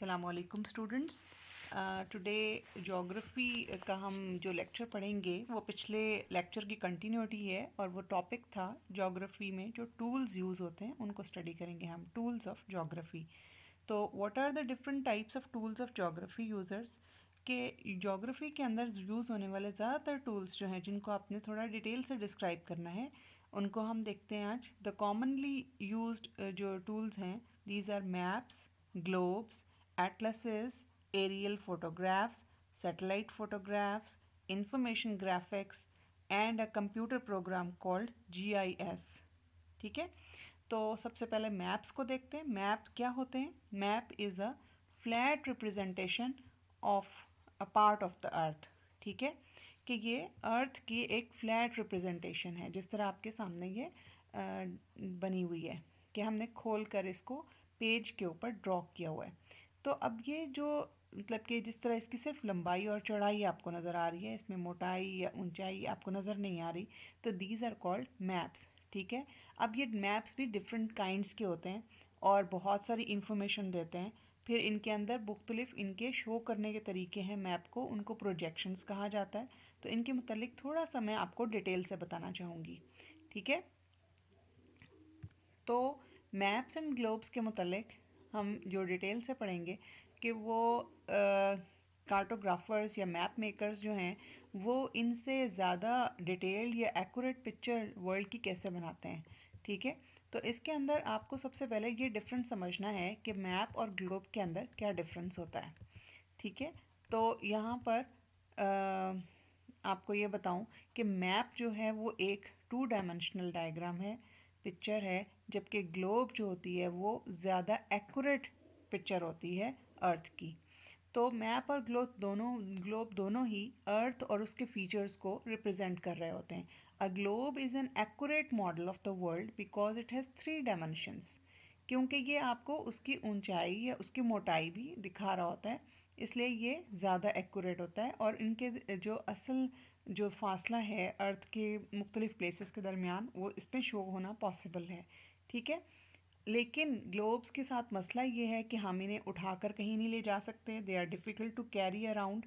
अस्सलाम वालेकुम students. Today geography का हम जो लेक्चर पढ़ेंगे वो पिछले लेक्चर की कंटिन्यूटी है और वो टॉपिक था ज्योग्राफ़ी में जो टूल्स यूज़ होते हैं उनको स्टडी करेंगे हम, टूल्स ऑफ ज्योग्राफ़ी। तो what are the different types of tools of geography users के ज्योग्राफ़ी के अंदर यूज़ होने वाले ज़्यादातर टूल्स जो हैं जिनको आपने थोड़ा डिटेल से डिस्क्राइब करना है उनको हम देखते हैं आज। द कॉमनली यूज्ड जो टूल्स हैं these are maps, globes, atlases, aerial photographs, satellite photographs, information graphics, and a computer program called GIS। ठीक है, तो सबसे पहले मैप्स को देखते हैं। मैप क्या होते हैं? Map is a flat representation of a part of the earth. ठीक है, कि ये अर्थ की एक फ्लैट रिप्रेजेंटेशन है, जिस तरह आपके सामने ये बनी हुई है कि हमने खोल कर इसको पेज के ऊपर ड्रॉ किया हुआ है। तो अब ये जो मतलब कि जिस तरह इसकी सिर्फ लंबाई और चौड़ाई आपको नज़र आ रही है, इसमें मोटाई या ऊंचाई आपको नज़र नहीं आ रही, तो दीज आर कॉल्ड मैप्स। ठीक है, अब ये मैप्स भी डिफरेंट काइंड्स के होते हैं और बहुत सारी इंफॉर्मेशन देते हैं। फिर इनके अंदर मुख्तलिफ इनके शो करने के तरीके हैं मैप को, उनको प्रोजेक्शंस कहा जाता है। तो इनके मुतालिक थोड़ा सा मैं आपको डिटेल से बताना चाहूँगी। ठीक है, तो मैप्स एंड ग्लोब्स के मुतालिक हम जो डिटेल से पढ़ेंगे कि वो कार्टोग्राफर्स या मैप मेकर्स जो हैं वो इनसे ज़्यादा डिटेल या एक्यूरेट पिक्चर वर्ल्ड की कैसे बनाते हैं। ठीक है, तो इसके अंदर आपको सबसे पहले ये डिफरेंस समझना है कि मैप और ग्लोब के अंदर क्या डिफरेंस होता है। ठीक है, तो यहाँ पर आपको ये बताऊँ कि मैप जो है वो एक 2 डायमेंशनल डायग्राम है, पिक्चर है, जबकि ग्लोब जो होती है वो ज़्यादा एक्यूरेट पिक्चर होती है अर्थ की। तो मैप और ग्लोब दोनों ही अर्थ और उसके फीचर्स को रिप्रेजेंट कर रहे होते हैं। A globe is an accurate model of the world because it has 3 dimensions, क्योंकि ये आपको उसकी ऊंचाई या उसकी मोटाई भी दिखा रहा होता है, इसलिए ये ज़्यादा एक्यूरेट होता है। और इनके जो असल जो फासला है अर्थ के मुख्तलिफ़ प्लेसेस के दरमियान वो इसमें शो होना पॉसिबल है। ठीक है, लेकिन ग्लोब्स के साथ मसला ये है कि हम इन्हें उठाकर कहीं नहीं ले जा सकते, they are difficult to carry around.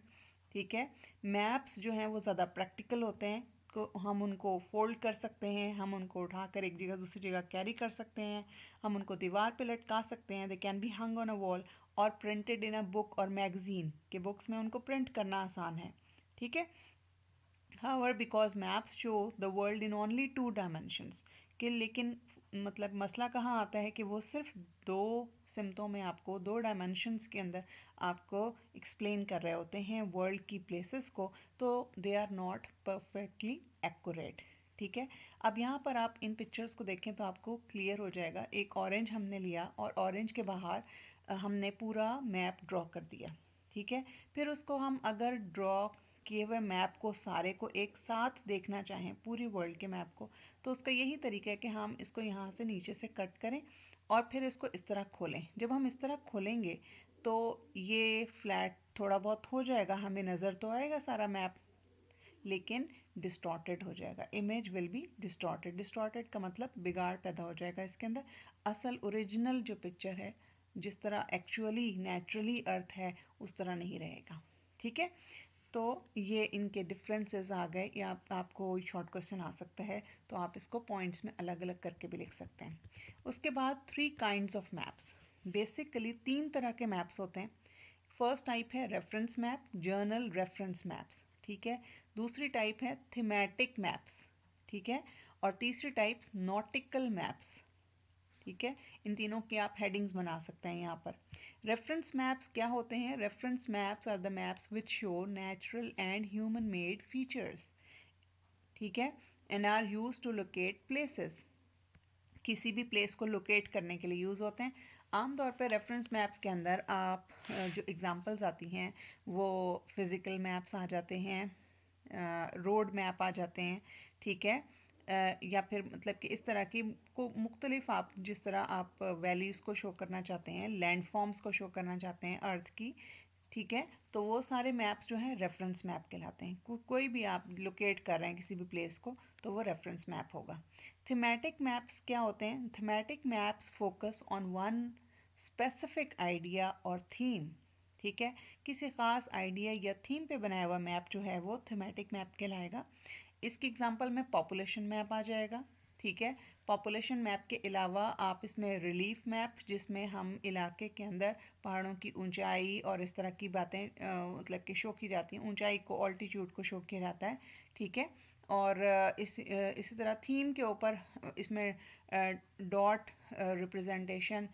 ठीक है, मैप्स जो हैं वो ज़्यादा प्रैक्टिकल होते हैं, को हम उनको फोल्ड कर सकते हैं, हम उनको उठाकर एक जगह दूसरी जगह कैरी कर सकते हैं, हम उनको दीवार पे लटका सकते हैं, they can be hung on a wall और प्रिंटेड इन अ बुक और मैगज़ीन के बुक्स में उनको प्रिंट करना आसान है। ठीक है, however because maps show the world in only 2 dimensions, कि लेकिन मतलब मसला कहाँ आता है कि वो सिर्फ 2 सिमतों में आपको 2 डायमेंशंस के अंदर आपको एक्सप्लेन कर रहे होते हैं वर्ल्ड की प्लेसेस को, तो they are not perfectly accurate. ठीक है, अब यहाँ पर आप इन पिक्चर्स को देखें तो आपको क्लियर हो जाएगा। एक ऑरेंज हमने लिया और ऑरेंज के बाहर हमने पूरा मैप ड्रॉ कर दिया। ठीक है, फिर उसको हम अगर ड्रॉ किए हुए मैप को सारे को एक साथ देखना चाहें, पूरी वर्ल्ड के मैप को, तो उसका यही तरीका है कि हम इसको यहाँ से नीचे से कट करें और फिर इसको इस तरह खोलें। जब हम इस तरह खोलेंगे तो ये फ्लैट थोड़ा बहुत हो जाएगा, हमें नज़र तो आएगा सारा मैप, लेकिन डिस्टॉर्टेड हो जाएगा। Image will be distorted. Distorted का मतलब बिगाड़ पैदा हो जाएगा इसके अंदर। असल ओरिजिनल जो पिक्चर है, जिस तरह एक्चुअली नेचुरली अर्थ है, उस तरह नहीं रहेगा। ठीक है, तो ये इनके डिफरेंसेस आ गए, या आपको शॉर्ट क्वेश्चन आ सकता है तो आप इसको पॉइंट्स में अलग अलग करके भी लिख सकते हैं। उसके बाद 3 काइंड्स ऑफ मैप्स, बेसिकली 3 तरह के मैप्स होते हैं। फर्स्ट टाइप है reference map, journal reference maps. ठीक है, दूसरी टाइप है थीमेटिक मैप्स। ठीक है, और तीसरी टाइप्स नॉटिकल मैप्स। ठीक है, इन तीनों की आप हेडिंग्स बना सकते हैं यहाँ पर। रेफरेंस मैप्स क्या होते हैं? Reference maps are the maps which show natural and human made features. ठीक है, and are use to locate places, किसी भी प्लेस को लोकेट करने के लिए यूज़ होते हैं। आमतौर पर रेफरेंस मैप्स के अंदर आप जो एग्जांपल्स आती हैं वो फिज़िकल मैप्स आ जाते हैं, रोड मैप आ जाते हैं। ठीक है, या फिर मतलब कि इस तरह की को मुख्तलिफ, आप जिस तरह आप वैलीज़ को शो करना चाहते हैं, लैंडफॉर्म्स को शो करना चाहते हैं अर्थ की। ठीक है, तो वो सारे मैप्स जो हैं रेफरेंस मैप कहलाते हैं। कोई भी आप लोकेट कर रहे हैं किसी भी प्लेस को तो वो रेफरेंस मैप होगा। थीमेटिक मैप्स क्या होते हैं? Thematic maps focus on one specific idea और थीम, ठीक है, किसी ख़ास आइडिया या थीम पे बनाया हुआ मैप जो है वो थीमेटिक मैप कहलाएगा। इसकी एग्जांपल में पॉपुलेशन मैप आ जाएगा, ठीक है। पॉपुलेशन मैप के अलावा आप इसमें रिलीफ मैप, जिसमें हम इलाके के अंदर पहाड़ों की ऊंचाई और इस तरह की बातें मतलब कि शो की जाती हैं, ऊंचाई को, ऑल्टीट्यूड को शो किया जाता है, ठीक है। और इसी तरह थीम के ऊपर इसमें डॉट रिप्रेजेंटेशन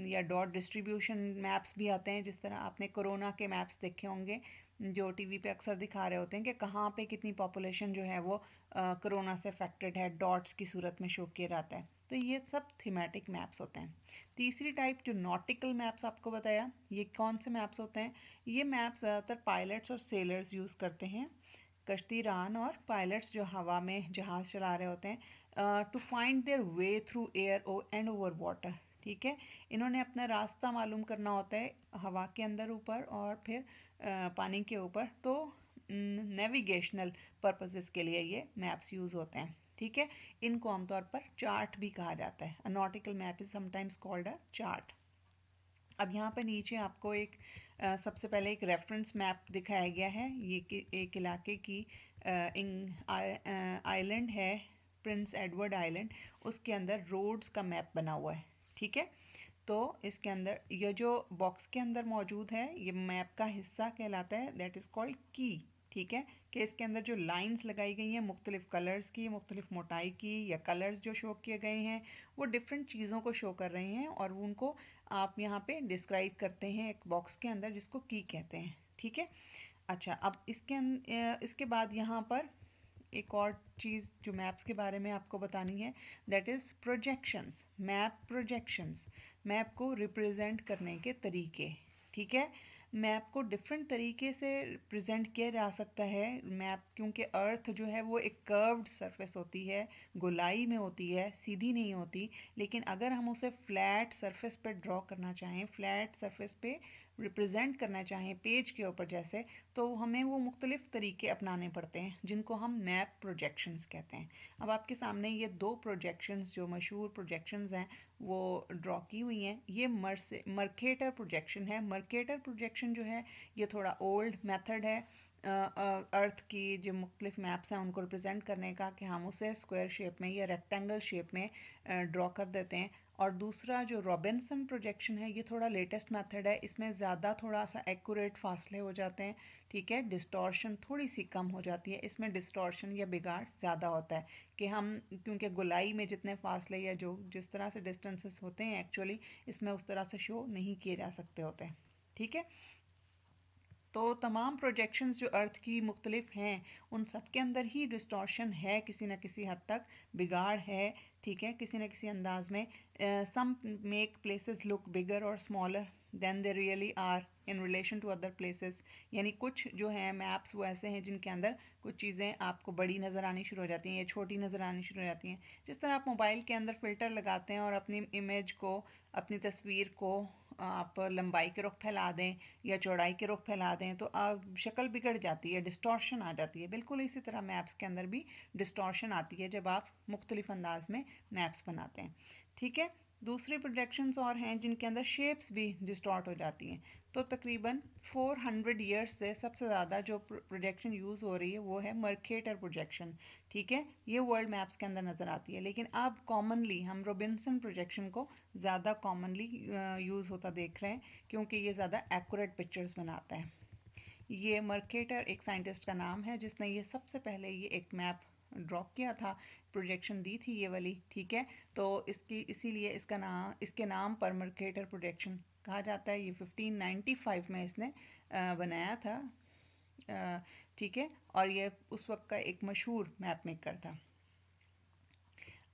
या डॉट डिस्ट्रीब्यूशन मैप्स भी आते हैं, जिस तरह आपने कोरोना के मैप्स देखे होंगे जो टीवी पे अक्सर दिखा रहे होते हैं कि कहाँ पे कितनी पॉपुलेशन जो है वो कोरोना से अफेक्टेड है, डॉट्स की सूरत में शो किया जाता है। तो ये सब थीमेटिक मैप्स होते हैं। तीसरी टाइप जो नॉटिकल मैप्स आपको बताया, ये कौन से मैप्स होते हैं? ये मैप्स ज़्यादातर पायलट्स और सेलर्स यूज़ करते हैं, कश्ती रान और पायलट्स जो हवा में जहाज़ चला रहे होते हैं, to find their way through air and over water, ठीक है। इन्होंने अपना रास्ता मालूम करना होता है हवा के अंदर ऊपर और फिर पानी के ऊपर, तो नेविगेशनल पर्पसेस के लिए ये मैप्स यूज़ होते हैं, ठीक है। इनको आमतौर पर चार्ट भी कहा जाता है। A nautical map is sometimes called a chart. अब यहाँ पर नीचे आपको एक सबसे पहले एक रेफरेंस मैप दिखाया गया है। ये एक इलाके की आइलैंड है, प्रिंस एडवर्ड आइलैंड, उसके अंदर रोड्स का मैप बना हुआ है, ठीक है। तो इसके अंदर ये जो बॉक्स के अंदर मौजूद है ये मैप का हिस्सा कहलाता है, दैट इज़ कॉल्ड की, ठीक है। कि इसके अंदर जो लाइंस लगाई गई हैं मुख्तलिफ़ कलर्स की, मुख्तलिफ़ मोटाई की, या कलर्स जो शो किए गए हैं वो डिफरेंट चीज़ों को शो कर रहे हैं और उनको आप यहाँ पे डिस्क्राइब करते हैं एक बॉक्स के अंदर, जिसको की कहते हैं, ठीक है। अच्छा, अब इसके बाद यहाँ पर एक और चीज़ जो मैप्स के बारे में आपको बतानी है, that is projections. Map projections, map को रिप्रेजेंट करने के तरीके, ठीक है। मैप को डिफरेंट तरीके से प्रेजेंट किया जा सकता है। मैप, क्योंकि अर्थ जो है वो एक कर्व्ड सरफेस होती है, गोलाई में होती है, सीधी नहीं होती। लेकिन अगर हम उसे फ्लैट सरफेस पे ड्रॉ करना चाहें, फ्लैट सरफेस पे रिप्रेजेंट करना चाहें पेज के ऊपर जैसे, तो हमें वो मुख्तलिफ़ तरीके अपनाने पड़ते हैं, जिनको हम मैप प्रोजेक्शंस कहते हैं। अब आपके सामने ये दो प्रोजेक्शंस जो मशहूर प्रोजेक्शंस हैं वो ड्रॉ की हुई हैं। ये मर्केटर प्रोजेक्शन है। मर्केटर प्रोजेक्शन जो है ये थोड़ा ओल्ड मेथड है अर्थ की जो मुख्तलिफ मैप्स हैं उनको रिप्रेजेंट करने का, कि हम उसे स्क्वायर शेप में या रेक्टेंगल शेप में ड्रॉ कर देते हैं। और दूसरा जो रॉबिन्सन प्रोजेक्शन है ये थोड़ा लेटेस्ट मेथड है, इसमें ज़्यादा थोड़ा सा एक्यूरेट फासले हो जाते हैं, ठीक है। डिस्टॉर्शन थोड़ी सी कम हो जाती है, इसमें डिस्टॉर्शन या बिगाड़ ज़्यादा होता है कि हम, क्योंकि गोलाई में जितने फासले या जो जिस तरह से डिस्टेंसेस होते हैं एक्चुअली इसमें उस तरह से शो नहीं किए जा सकते होते हैं, ठीक है। तो तमाम प्रोजेक्शंस जो अर्थ की मुख्तलिफ हैं उन सब के अंदर ही डिस्टॉर्शन है, किसी न किसी हद तक बिगाड़ है, ठीक है, किसी न किसी अंदाज में। Some make places look bigger और smaller than they really are in relation to other places. यानी कुछ जो हैं मैप्स वो ऐसे हैं जिनके अंदर कुछ चीज़ें आपको बड़ी नज़र आनी शुरू हो जाती हैं या छोटी नज़र आनी शुरू हो जाती हैं। जिस तरह आप मोबाइल के अंदर फ़िल्टर लगाते हैं और अपनी इमेज को, अपनी तस्वीर को आप लंबाई के रुख फैला दें या चौड़ाई के रुख फैला दें तो शक्ल बिगड़ जाती है, डिस्टॉर्शन आ जाती है। बिल्कुल इसी तरह मैप्स के अंदर भी डिस्टॉर्शन आती है जब आप मुख्तलिफ अंदाज में मैप्स बनाते हैं, ठीक है। दूसरे प्रोजेक्शंस और हैं जिनके अंदर शेप्स भी डिस्टॉर्ट हो जाती हैं। तो तकरीबन 400 ईयर्स से सबसे ज़्यादा जो प्रोजेक्शन यूज़ हो रही है वो है मर्केटर प्रोजेक्शन, ठीक है। ये वर्ल्ड मैप्स के अंदर नज़र आती है, लेकिन अब कॉमनली हम रॉबिन्सन प्रोजेक्शन को ज़्यादा कॉमनली यूज़ होता देख रहे हैं, क्योंकि ये ज़्यादा एक्यूरेट पिक्चर्स बनाता है। ये मर्केटर एक साइंटिस्ट का नाम है जिसने ये सबसे पहले ये एक मैप ड्रॉ किया था, प्रोजेक्शन दी थी ये वाली, ठीक है। तो इसीलिए इसके नाम पर मर्केटर प्रोजेक्शन कहा जाता है। ये 1595 में इसने बनाया था, ठीक है। और ये उस वक्त का एक मशहूर मैप मेकर था।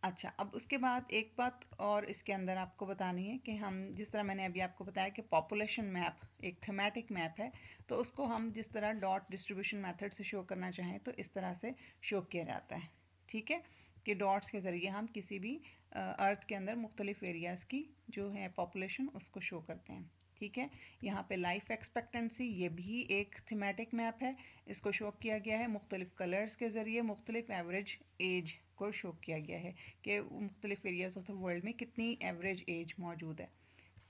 अच्छा, अब उसके बाद एक बात और इसके अंदर आपको बतानी है कि हम, जिस तरह मैंने अभी आपको बताया कि पॉपुलेशन मैप एक थीमेटिक मैप है, तो उसको हम जिस तरह डॉट डिस्ट्रीब्यूशन मेथड से शो करना चाहें तो इस तरह से शो किया जाता है, ठीक है। कि डॉट्स के ज़रिए हम किसी भी अर्थ के अंदर मुख्तलिफ एरियाज़ की जो है पॉपुलेशन उसको शो करते हैं, ठीक है। यहाँ पे लाइफ एक्सपेक्टेंसी, ये भी एक थीमेटिक मैप है, इसको शो किया गया है मुख्तलिफ कलर्स के ज़रिए, मुख्तलिफ एवरेज एज को शो किया गया है कि मुख्तलिफ एरियाज़ ऑफ द वर्ल्ड में कितनी एवरेज एज मौजूद है।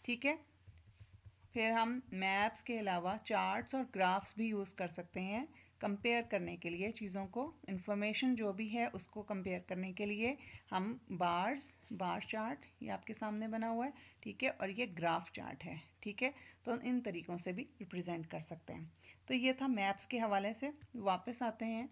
ठीक है। फिर हम मैप्स के अलावा चार्ट्स और ग्राफ्स भी यूज़ कर सकते हैं कंपेयर करने के लिए चीज़ों को, इंफॉर्मेशन जो भी है उसको कंपेयर करने के लिए हम बार चार्ट ये आपके सामने बना हुआ है, ठीक है, और ये ग्राफ चार्ट है, ठीक है, तो इन तरीक़ों से भी रिप्रेजेंट कर सकते हैं। तो ये था मैप्स के हवाले से। वापस आते हैं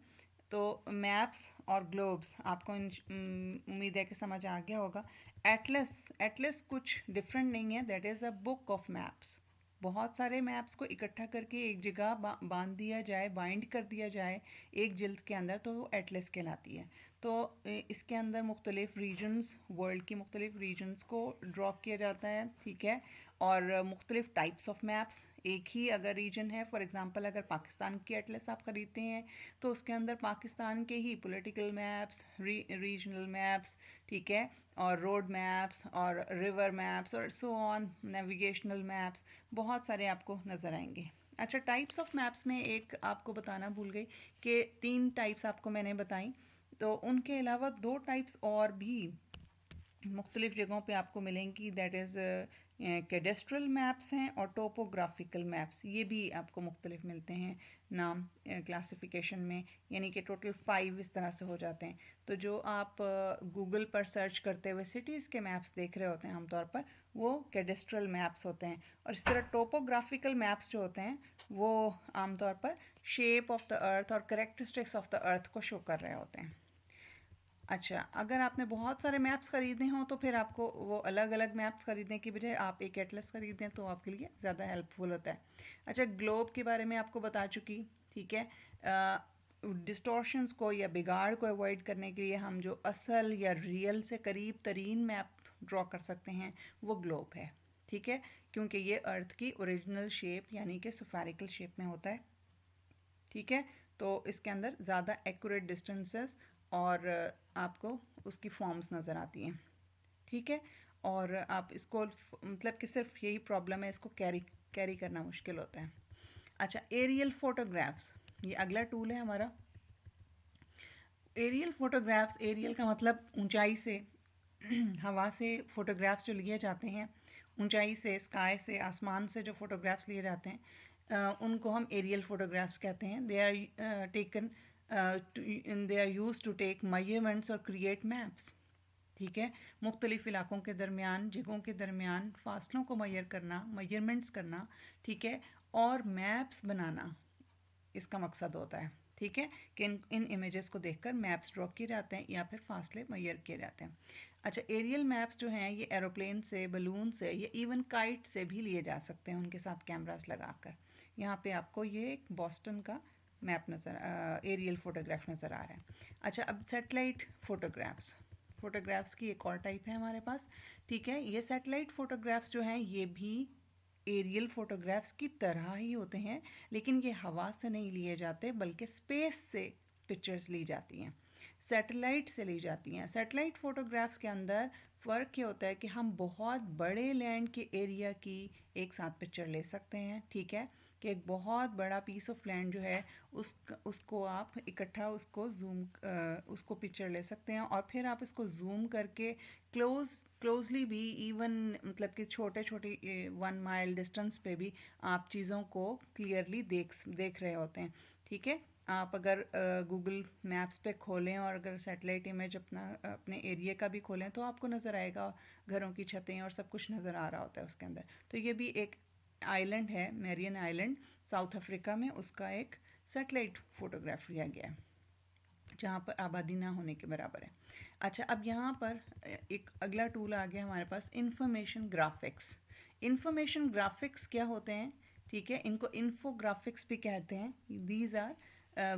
तो मैप्स और ग्लोब्स आपको उम्मीद है कि समझ आ गया होगा। एटलस कुछ डिफरेंट नहीं है, that is a book of maps. बहुत सारे मैप्स को इकट्ठा करके एक जगह बांध दिया जाए, बाइंड कर दिया जाए एक जिल्द के अंदर, तो वो एटलस कहलाती है। तो इसके अंदर मुख्तलिफ रीजन्स, वर्ल्ड की मुख्तलिफ रीजन्स को ड्रॉ किया जाता है, ठीक है, और मुख्तलिफ टाइप्स ऑफ मैप्स। एक ही अगर रीजन है, फॉर एग्ज़ाम्पल अगर पाकिस्तान की एटलस आप ख़रीदते हैं तो उसके अंदर पाकिस्तान के ही पॉलिटिकल मैप्स, रीजनल मैप्स, ठीक है, और रोड मैप्स और रिवर मैप्स और सो ऑन, नेविगेशनल मैप्स, बहुत सारे आपको नज़र आएंगे। अच्छा, टाइप्स ऑफ मैप्स में एक आपको बताना भूल गई कि 3 टाइप्स आपको मैंने बताई, तो उनके अलावा 2 टाइप्स और भी मुख्तलिफ़ जगहों पे आपको मिलेंगी, दैट इज़ कैडेस्ट्रल मैप्स हैं और टोपोग्राफिकल मैप्स, ये भी आपको मुख्तलिफ मिलते हैं नाम क्लासिफिकेशन में, यानी कि टोटल 5 इस तरह से हो जाते हैं। तो जो आप गूगल पर सर्च करते हुए सिटीज़ के मैप्स देख रहे होते हैं आमतौर पर, वो कैडेस्ट्रल मैप्स होते हैं, और इस तरह टोपोग्राफिकल मैप्स जो होते हैं वो आमतौर पर शेप ऑफ द अर्थ और करेक्टरिस्टिक्स ऑफ द अर्थ को शो कर रहे होते हैं। अच्छा, अगर आपने बहुत सारे मैप्स ख़रीदने हों तो फिर आपको वो अलग अलग मैप्स ख़रीदने की बजाय आप एक एटलस ख़रीदें तो आपके लिए ज़्यादा हेल्पफुल होता है। अच्छा, ग्लोब के बारे में आपको बता चुकी, ठीक है। डिस्टॉर्शंस को या बिगाड़ को अवॉइड करने के लिए हम जो असल या रियल से करीब तरीन मैप ड्रॉ कर सकते हैं वो ग्लोब है, ठीक है, क्योंकि ये अर्थ की ओरिजिनल शेप यानी कि स्फेरिकल शेप में होता है, ठीक है। तो इसके अंदर ज़्यादा एक्यूरेट डिस्टेंसेस और आपको उसकी फॉर्म्स नज़र आती हैं, ठीक है, और आप इसको मतलब कि सिर्फ यही प्रॉब्लम है, इसको कैरी करना मुश्किल होता है। अच्छा, एरियल फोटोग्राफ्स, ये अगला टूल है हमारा। एरियल फोटोग्राफ्स, एरियल का मतलब ऊंचाई से हवा से फ़ोटोग्राफ्स जो लिए जाते हैं, ऊंचाई से, स्काई से, आसमान से जो फ़ोटोग्राफ्स लिए जाते हैं, उनको हम एरियल फ़ोटोग्राफ्स कहते हैं। They are taken they are use to take measurements और क्रिएट मैप्स, ठीक है। मुख्तलिफ़ इलाकों के दरमियान, जगहों के दरमियान फासलों को मैयर करना, मेजरमेंट्स करना, ठीक है, और मैप्स बनाना इसका मकसद होता है, ठीक है, कि इन इमेजेस को देखकर मैप्स ड्रॉ किए जाते हैं या फिर फासले मैयर किए जाते हैं। अच्छा, एरियल मैप्स जो हैं ये एरोप्लेन से, बलून से या इवन काइट से भी लिए जा सकते हैं उनके साथ कैमरास लगाकर। यहाँ पे आपको ये एक बॉस्टन का मैप एरियल फोटोग्राफ नज़र आ रहा है। अच्छा, अब सैटेलाइट फ़ोटोग्राफ्स की एक और टाइप है हमारे पास, ठीक है। ये सैटेलाइट फ़ोटोग्राफ्स जो हैं ये भी एरियल फ़ोटोग्राफ्स की तरह ही होते हैं, लेकिन ये हवा से नहीं लिए जाते बल्कि स्पेस से पिक्चर्स ली जाती हैं, सैटेलाइट से ली जाती हैं। सैटेलाइट फ़ोटोग्राफ्स के अंदर फ़र्क ये होता है कि हम बहुत बड़े लैंड के एरिया की एक साथ पिक्चर ले सकते हैं, ठीक है, कि एक बहुत बड़ा पीस ऑफ लैंड जो है उसको आप इकट्ठा उसको पिक्चर ले सकते हैं, और फिर आप इसको जूम करके क्लोजली भी, इवन मतलब कि छोटे छोटे 1 माइल डिस्टेंस पे भी आप चीज़ों को क्लियरली देख रहे होते हैं, ठीक है। आप अगर गूगल मैप्स पे खोलें और अगर सैटेलाइट इमेज अपने एरिया का भी खोलें तो आपको नज़र आएगा, घरों की छतें और सब कुछ नज़र आ रहा होता है उसके अंदर। तो ये भी एक आइलैंड है, मैरियन आइलैंड साउथ अफ्रीका में, उसका एक सैटेलाइट फ़ोटोग्राफ लिया गया है जहाँ पर आबादी ना होने के बराबर है। अच्छा, अब यहाँ पर एक अगला टूल आ गया हमारे पास, इंफॉर्मेशन ग्राफिक्स। इंफॉर्मेशन ग्राफिक्स क्या होते हैं, ठीक है, इनको इन्फोग्राफिक्स भी कहते हैं। These are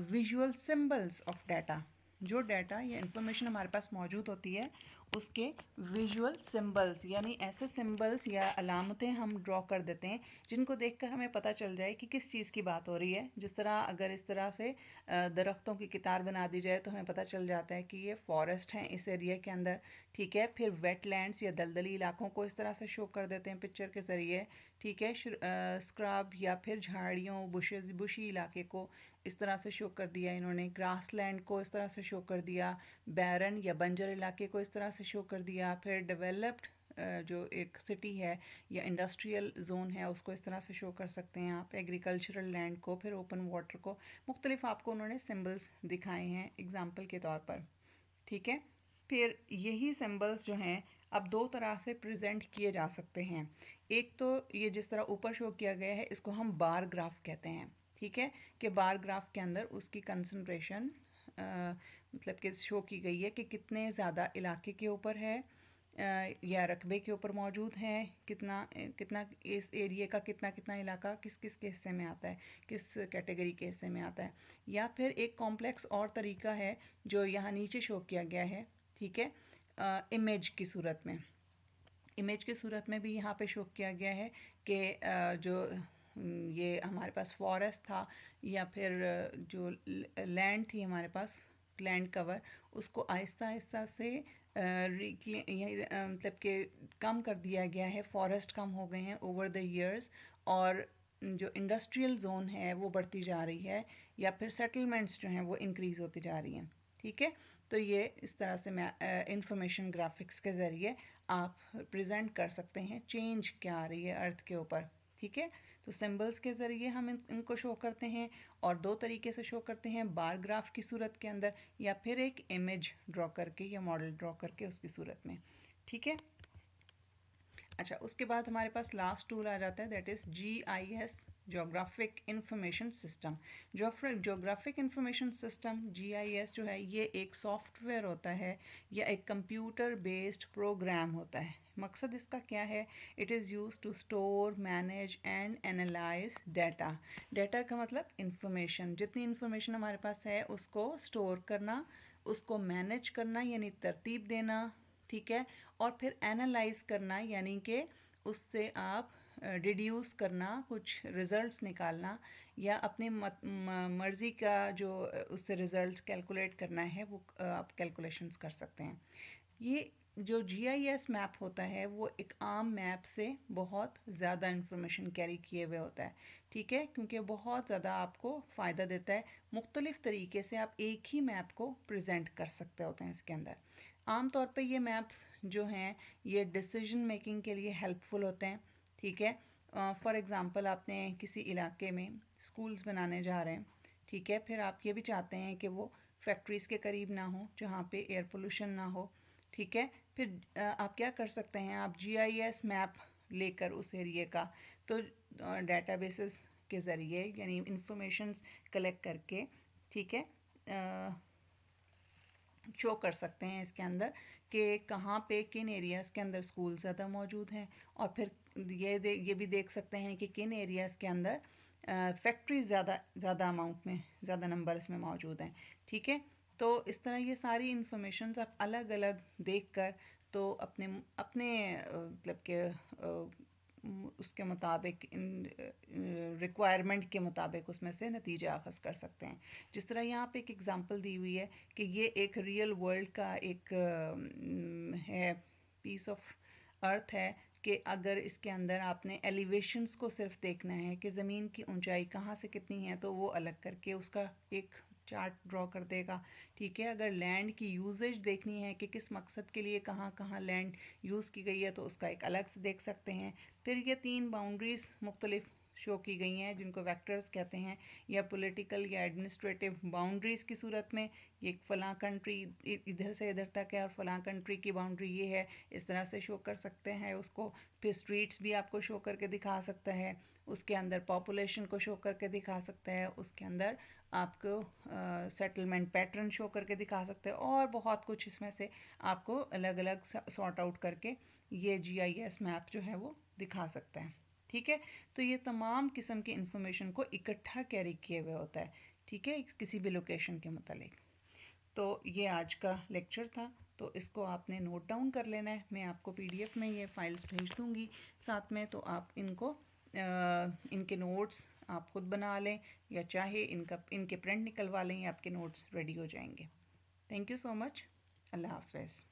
visual symbols of data. जो डाटा या इंफॉर्मेशन हमारे पास मौजूद होती है उसके विजुअल सिंबल्स, यानी ऐसे सिंबल्स या अलामतें हम ड्रॉ कर देते हैं जिनको देखकर हमें पता चल जाए कि किस चीज़ की बात हो रही है। जिस तरह अगर इस तरह से दरख्तों की कितार बना दी जाए तो हमें पता चल जाता है कि ये फॉरेस्ट हैं इस एरिया के अंदर, ठीक है। फिर वेटलैंड्स या दलदली इलाकों को इस तरह से शो कर देते हैं पिक्चर के ज़रिए, ठीक है। स्क्रब या फिर झाड़ियों, बुशी इलाके को इस तरह से शो कर दिया इन्होंने, ग्रासलैंड को इस तरह से शो कर दिया, बैरन या बंजर इलाके को इस तरह से शो कर दिया, फिर डेवलप्ड जो एक सिटी है या इंडस्ट्रियल जोन है उसको इस तरह से शो कर सकते हैं आप, एग्रीकल्चरल लैंड को, फिर ओपन वाटर को, मुख्तलिफ आपको उन्होंने सिंबल्स दिखाए हैं एग्जाम्पल के तौर पर। ठीक है, फिर यही सिंबल्स जो हैं अब दो तरह से प्रेजेंट किए जा सकते हैं। एक तो ये जिस तरह ऊपर शो किया गया है इसको हम बार ग्राफ कहते हैं। ठीक है, कि बार ग्राफ के अंदर उसकी कंसंट्रेशन मतलब कि शो की गई है कि कितने ज़्यादा इलाके के ऊपर है या रकबे के ऊपर मौजूद है, कितना कितना इस एरिया का कितना कितना इलाका किस किस के हिस्से में आता है, किस कैटेगरी के हिस्से में आता है। या फिर एक कॉम्प्लेक्स और तरीका है जो यहाँ नीचे शो किया गया है। ठीक है, इमेज की सूरत में, इमेज की सूरत में भी यहाँ पे शो किया गया है कि जो ये हमारे पास फॉरेस्ट था या फिर जो लैंड थी हमारे पास, लैंड कवर, उसको आहिस्ता आहिस्ता से मतलब कि कम कर दिया गया है, फॉरेस्ट कम हो गए हैं ओवर द ईयर्स, और जो इंडस्ट्रियल जोन है वो बढ़ती जा रही है या फिर सेटलमेंट्स जो हैं वो इंक्रीज़ होती जा रही हैं। ठीक है, तो ये इस तरह से मैं इंफॉर्मेशन ग्राफिक्स के ज़रिए आप प्रेजेंट कर सकते हैं चेंज क्या आ रही है अर्थ के ऊपर। ठीक है, तो सिंबल्स के ज़रिए हम इनको शो करते हैं, और दो तरीके से शो करते हैं, बार ग्राफ की सूरत के अंदर या फिर एक इमेज ड्रॉ करके या मॉडल ड्रॉ करके उसकी सूरत में। ठीक है, अच्छा, उसके बाद हमारे पास लास्ट टूल आ जाता है, that is GIS, geographic information system. Geographic information system GIS जो है ये एक सॉफ्टवेयर होता है या एक कंप्यूटर बेस्ड प्रोग्राम होता है। मकसद इसका क्या है? It is use to store, manage and analyse data. Data का मतलब इंफॉर्मेशन, जितनी इंफॉर्मेशन हमारे पास है उसको स्टोर करना, उसको मैनेज करना यानी तरतीब देना। ठीक है, और फिर एनालाइज करना यानी कि उससे आप डिड्यूस करना, कुछ रिज़ल्ट्स निकालना, या अपनी मर्ज़ी का जो उससे रिज़ल्ट कैलकुलेट करना है वो आप कैलकुलेशंस कर सकते हैं। ये जो GIS मैप होता है वो एक आम मैप से बहुत ज़्यादा इंफॉर्मेशन कैरी किए हुए होता है। ठीक है, क्योंकि बहुत ज़्यादा आपको फ़ायदा देता है, मुख्तलिफ़ तरीके से आप एक ही मैप को प्रेजेंट कर सकते होते हैं इसके अंदर। आम तौर पे ये मैप्स जो हैं ये डिसीजन मेकिंग के लिए हेल्पफुल होते हैं। ठीक है, फॉर एग्ज़ाम्पल आपने किसी इलाके में स्कूल्स बनाने जा रहे हैं। ठीक है, फिर आप ये भी चाहते हैं कि वो फैक्ट्रीज़ के करीब ना हो जहाँ पे एयर पोल्यूशन ना हो। ठीक है, फिर आप क्या कर सकते हैं, आप GIS मैप लेकर उस एरिया का, तो डेटाबेसेस के ज़रिए यानी इंफॉर्मेशंस कलेक्ट करके, ठीक है, शो कर सकते हैं इसके अंदर कि कहाँ पे किन एरियाज़ के अंदर स्कूल ज़्यादा मौजूद हैं, और फिर ये भी देख सकते हैं कि किन एरियाज़ के अंदर फैक्ट्रीज ज़्यादा अमाउंट में, ज़्यादा नंबर्स में मौजूद हैं। ठीक है, तो इस तरह ये सारी इंफॉर्मेशंस आप अलग अलग देख कर तो अपने अपने मतलब के उसके मुताबिक, रिक्वायरमेंट के मुताबिक उसमें से नतीजा अखज़ कर सकते हैं। जिस तरह यहाँ पे एक एग्ज़ाम्पल दी हुई है कि ये एक रियल वर्ल्ड का एक है पीस ऑफ अर्थ है, कि अगर इसके अंदर आपने एलिवेशंस को सिर्फ देखना है कि ज़मीन की ऊंचाई कहाँ से कितनी है तो वो अलग करके उसका एक चार्ट ड्रॉ कर देगा। ठीक है, अगर लैंड की यूजेज देखनी है कि किस मकसद के लिए कहाँ कहाँ लैंड यूज़ की गई है तो उसका एक अलग से देख सकते हैं। फिर ये 3 बाउंड्रीज़ मुख्तलिफ शो की गई हैं जिनको वेक्टर्स कहते हैं, या पॉलिटिकल या एडमिनिस्ट्रेटिव बाउंड्रीज़ की सूरत में, ये फ़लाँ कंट्री इधर से इधर तक है और फ़लाँ कंट्री की बाउंड्री ये है, इस तरह से शो कर सकते हैं उसको। फिर स्ट्रीट्स भी आपको शो करके दिखा सकता है, उसके अंदर पॉपुलेशन को शो करके दिखा सकता है, उसके अंदर आपको सेटलमेंट पैटर्न शो करके दिखा सकते हैं, और बहुत कुछ इसमें से आपको अलग अलग सॉर्ट आउट करके ये GIS मैप जो है वो दिखा सकता है। ठीक है, तो ये तमाम किस्म की इंफॉर्मेशन को इकट्ठा कैरी किए हुए होता है। ठीक है, किसी भी लोकेशन के मुतालिक। तो ये आज का लेक्चर था, तो इसको आपने नोट डाउन कर लेना है। मैं आपको PDF में ये फाइल्स भेज दूँगी साथ में, तो आप इनको इनके नोट्स आप खुद बना लें, या चाहे इनके प्रिंट निकलवा लें, आपके नोट्स रेडी हो जाएंगे। Thank you so much. अल्लाह हाफ़िज़।